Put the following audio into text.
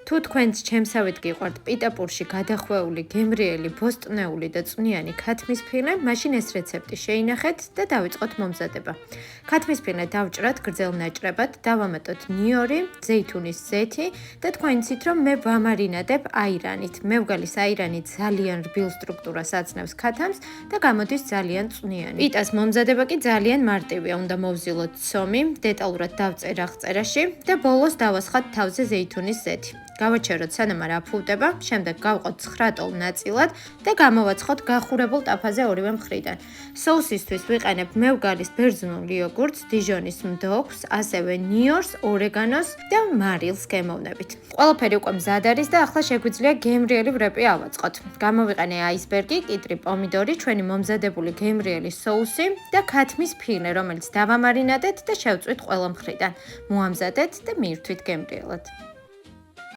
თუ თქვენც ჩემსავით გიყვართ პიტაპურში გადახვეული, გემრიელი, ბოსტნეული და წვნიანი ქათმის ფილე, მაშინ ეს რეცეპტი შეინახეთ და დავიწყოთ მომზადება. ქათმის ფილე დავჭრათ გრძელ ნაჭრებად, დავამატოთ ნიორი, ზეითუნის ზეთი და თქვენ იცით, რომ მე ვამარინადებ აირანით. მე ვგალის აირანი ძალიან რბილ სტრუქტურას აცნევს ქათამს და გამოდის ძალიან წვნიანი. პიტას მომზადება კი ძალიან მარტივია, უნდა მოვზილოთ ცომი, დეტალურად დავწერ აღწერაში და ბოლოს დავასხათ თავზე ზეითუნის ზეთი. გავაჩეროთ სანამ არ აფუვდება, შემდეგ გავყოთ 9 ტოლ ნაწილად და გამოვაცხოთ გახურებულ ტაფაზე ორივე მხრიდან. სოუსისთვის ვიყენებ მევგალის ბერძნულ იოგურტს, დიჟონის მდოქვს, ასევე ნიორს, ორეგანოს და მარილს გემოვნებით. ყველაფერი უკვე მზად არის და ახლა შეგვიძლია გემრიელი ვრეპი ავაწყოთ. გამოვიყენე აისბერგი, კიტრი პომიდორი, ჩვენი მომზადებული გემრიელი სოუსი და ქათმის ფილე, რომელიც დავამარინადეთ და შევწვით ყველა მხრიდან. მოამზადეთ და მიირთვით გემრიელად.